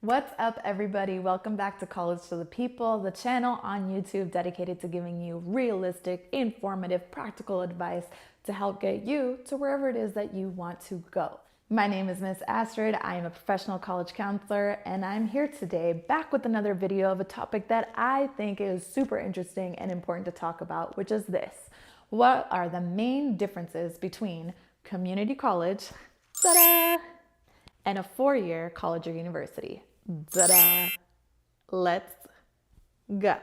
What's up, everybody? Welcome back to College to the People, the channel on YouTube dedicated to giving you realistic, informative, practical advice to help get you to wherever it is that you want to go. My name is Miss Astrid. I am a professional college counselor, and I'm here today back with another video of a topic that I think is super interesting and important to talk about, which is this. What are the main differences between community college, ta-da, and a four-year college or university? Ta-da! Let's go.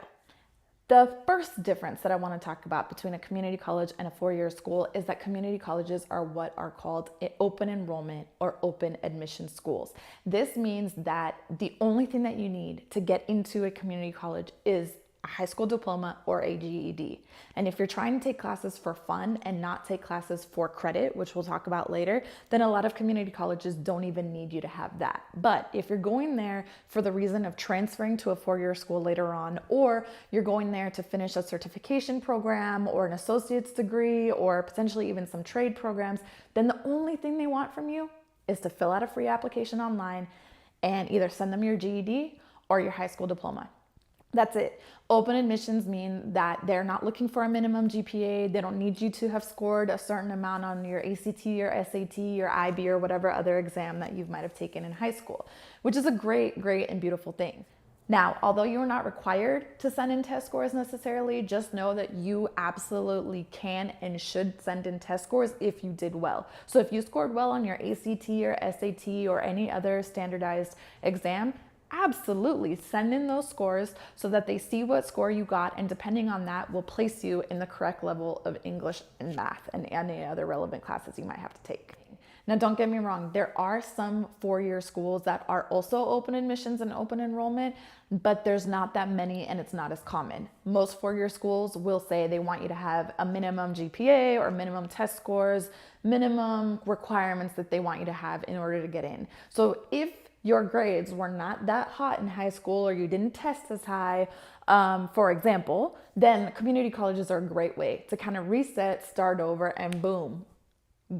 The first difference that I want to talk about between a community college and a four-year school is that community colleges are what are called open enrollment or open admission schools. This means that the only thing that you need to get into a community college is a high school diploma or a GED. And if you're trying to take classes for fun and not take classes for credit, which we'll talk about later, then a lot of community colleges don't even need you to have that. But if you're going there for the reason of transferring to a four-year school later on, or you're going there to finish a certification program or an associate's degree or potentially even some trade programs, then the only thing they want from you is to fill out a free application online and either send them your GED or your high school diploma. That's it. Open admissions mean that they're not looking for a minimum GPA. They don't need you to have scored a certain amount on your ACT or SAT or IB or whatever other exam that you might have taken in high school, which is a great and beautiful thing. Now, although you are not required to send in test scores necessarily, just know that you absolutely can and should send in test scores if you did well. So if you scored well on your ACT or SAT or any other standardized exam, absolutely send in those scores so that they see what score you got, and depending on that will place you in the correct level of English and math and any other relevant classes you might have to take. Now, don't get me wrong, there are some four-year schools that are also open admissions and open enrollment, but there's not that many and it's not as common. Most four-year schools will say they want you to have a minimum GPA or minimum test scores, minimum requirements that they want you to have in order to get in. So if your grades were not that hot in high school or you didn't test as high, for example, then community colleges are a great way to kind of reset, start over, and boom,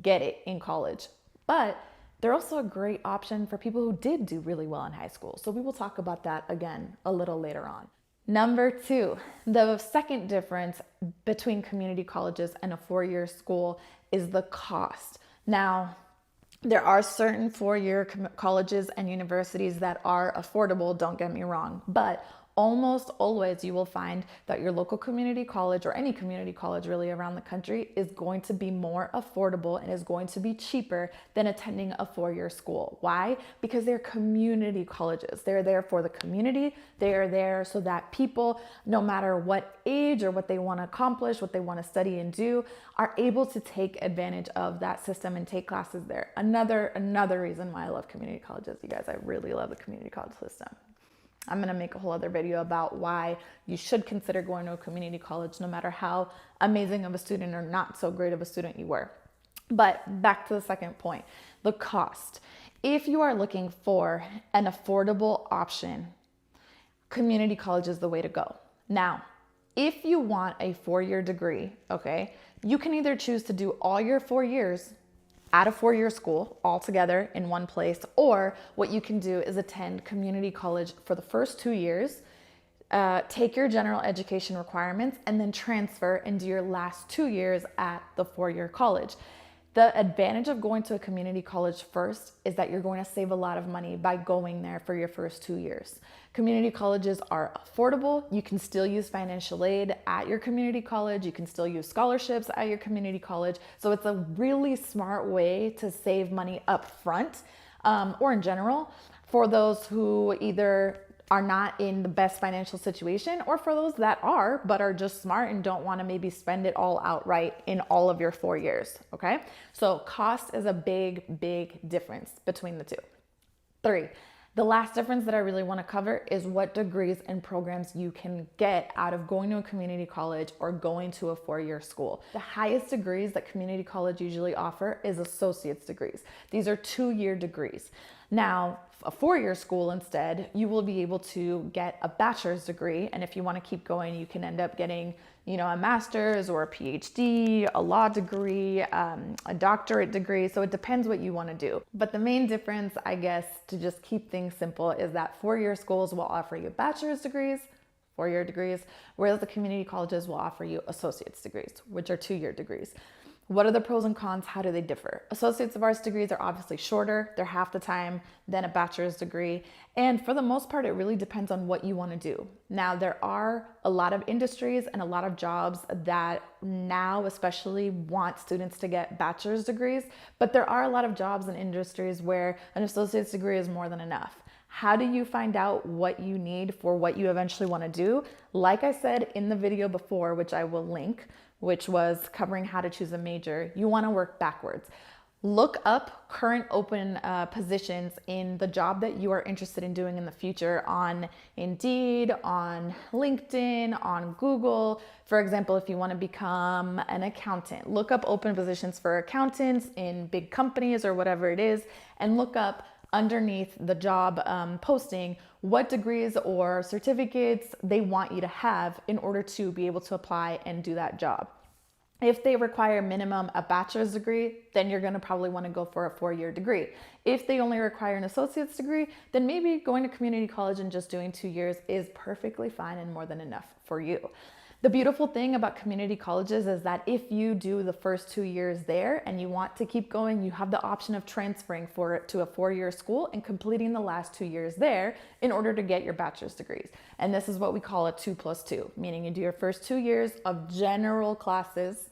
get it in college. But they're also a great option for people who did do really well in high school. So we will talk about that again a little later on. Number two, the second difference between community colleges and a four-year school is the cost. Now, there are certain four-year colleges and universities that are affordable, don't get me wrong, but almost always you will find that your local community college or any community college really around the country is going to be more affordable and is going to be cheaper than attending a four-year school. Why? Because they're community colleges. They're there for the community. They are there so that people, no matter what age or what they want to accomplish, what they want to study and do, are able to take advantage of that system and take classes there. Another reason why I love community colleges, you guys, I really love the community college system. I'm going to make a whole other video about why you should consider going to a community college no matter how amazing of a student or not so great of a student you were. But back to the second point, the cost. If you are looking for an affordable option, community college is the way to go. Now, if you want a four-year degree, okay, you can either choose to do all your 4 years at a four-year school all together in one place, or what you can do is attend community college for the first 2 years, take your general education requirements, and then transfer and do your last 2 years at the four-year college. The advantage of going to a community college first is that you're going to save a lot of money by going there for your first 2 years. Community colleges are affordable. You can still use financial aid at your community college. You can still use scholarships at your community college. So it's a really smart way to save money up front, or in general, for those who either are not in the best financial situation, or for those that are, but are just smart and don't want to maybe spend it all outright in all of your 4 years, okay? So cost is a big difference between the two. 3, the last difference that I really want to cover is what degrees and programs you can get out of going to a community college or going to a four-year school. The highest degrees that community college usually offer is associate's degrees. These are 2-year degrees. Now, a four-year school instead, you will be able to get a bachelor's degree, and if you want to keep going, you can end up getting a master's or a PhD, a law degree, a doctorate degree. So it depends what you want to do. But the main difference, I guess, to just keep things simple, is that four-year schools will offer you bachelor's degrees, four-year degrees, whereas the community colleges will offer you associate's degrees, which are two-year degrees. What are the pros and cons? How do they differ? Associates of arts degrees are obviously shorter. They're half the time than a bachelor's degree. And for the most part, it really depends on what you want to do. Now, there are a lot of industries and a lot of jobs that now especially want students to get bachelor's degrees, but there are a lot of jobs and industries where an associate's degree is more than enough. How do you find out what you need for what you eventually want to do? Like I said in the video before, which I will link, which was covering how to choose a major, you want to work backwards. Look up current open positions in the job that you are interested in doing in the future on Indeed, on LinkedIn, on Google. For example, if you want to become an accountant, look up open positions for accountants in big companies or whatever it is, and look up underneath the job posting what degrees or certificates they want you to have in order to be able to apply and do that job. If they require minimum a bachelor's degree, then you're going to probably want to go for a four-year degree. If they only require an associate's degree, then maybe going to community college and just doing 2 years is perfectly fine and more than enough for you. The beautiful thing about community colleges is that if you do the first 2 years there and you want to keep going, you have the option of transferring to a four-year school and completing the last 2 years there in order to get your bachelor's degrees. And this is what we call a 2+2, meaning you do your first 2 years of general classes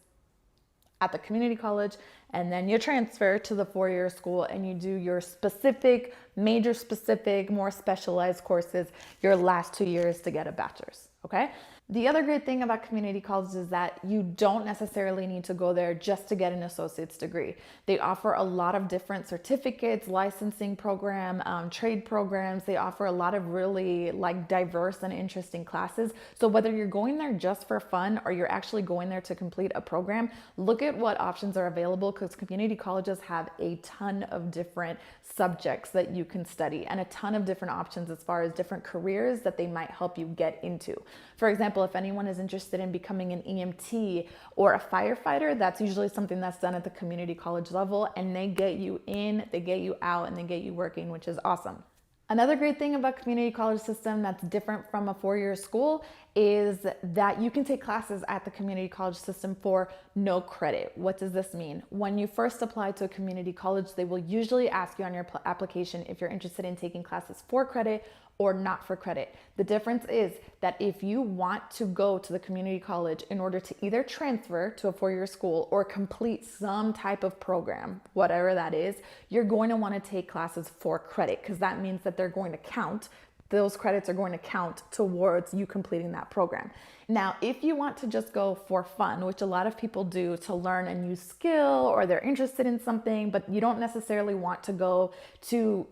at the community college, and then you transfer to the four-year school and you do your specific, major specific, more specialized courses your last 2 years to get a bachelor's, okay? The other great thing about community colleges is that you don't necessarily need to go there just to get an associate's degree. They offer a lot of different certificates, licensing program, trade programs. They offer a lot of really diverse and interesting classes. So whether you're going there just for fun or you're actually going there to complete a program, look at what options are available, because community colleges have a ton of different subjects that you can study and a ton of different options as far as different careers that they might help you get into. For example, if anyone is interested in becoming an EMT or a firefighter, that's usually something that's done at the community college level, and they get you in, they get you out, and they get you working, which is awesome. Another great thing about community college system that's different from a four-year school is that you can take classes at the community college system for no credit. What does this mean? When you first apply to a community college, they will usually ask you on your application if you're interested in taking classes for credit or not for credit. The difference is that if you want to go to the community college in order to either transfer to a four-year school or complete some type of program, whatever that is, you're going to want to take classes for credit, because that means that they're going to count. Those credits are going to count towards you completing that program. Now, if you want to just go for fun, which a lot of people do to learn a new skill, or they're interested in something, but you don't necessarily want to go to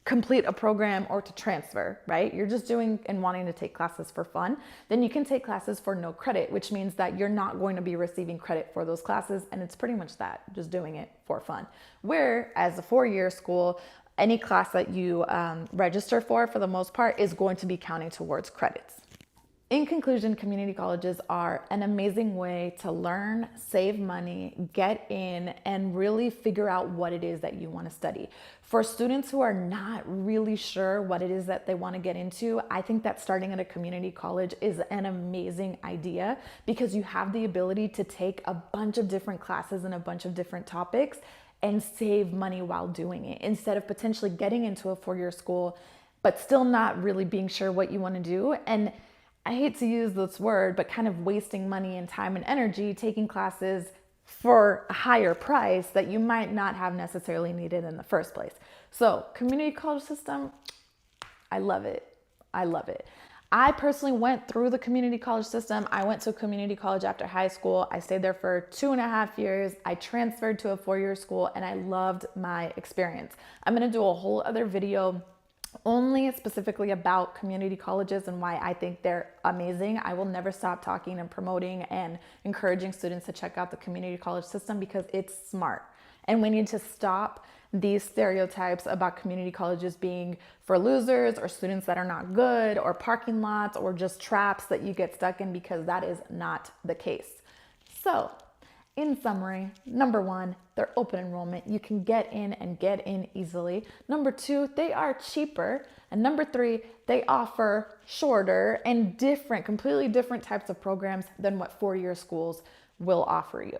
complete a program or to transfer, right? You're just doing and wanting to take classes for fun, then you can take classes for no credit, which means that you're not going to be receiving credit for those classes. And it's pretty much that, just doing it for fun. Whereas a four-year school, any class that you register for the most part, is going to be counting towards credits. In conclusion, community colleges are an amazing way to learn, save money, get in, and really figure out what it is that you want to study. For students who are not really sure what it is that they want to get into, I think that starting at a community college is an amazing idea, because you have the ability to take a bunch of different classes and a bunch of different topics and save money while doing it, instead of potentially getting into a four-year school but still not really being sure what you want to do. And I hate to use this word, but kind of wasting money and time and energy taking classes for a higher price that you might not have necessarily needed in the first place. So community college system, I love it. I love it. I personally went through the community college system. I went to a community college after high school. I stayed there for 2.5 years. I transferred to a four-year school, and I loved my experience. I'm going to do a whole other video only specifically about community colleges and why I think they're amazing. I will never stop talking and promoting and encouraging students to check out the community college system, because it's smart. And we need to stop these stereotypes about community colleges being for losers or students that are not good or parking lots or just traps that you get stuck in, because that is not the case. So, in summary, number one, they're open enrollment. You can get in and get in easily. Number two, they are cheaper. And number three, they offer shorter and different, completely different types of programs than what four-year schools will offer you.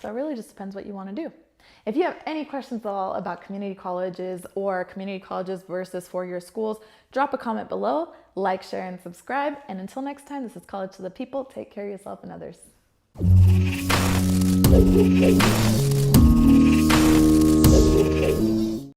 So it really just depends what you want to do. If you have any questions at all about community colleges or community colleges versus four-year schools, drop a comment below, like, share, and subscribe. And until next time, this is College to the People. Take care of yourself and others. Thank you.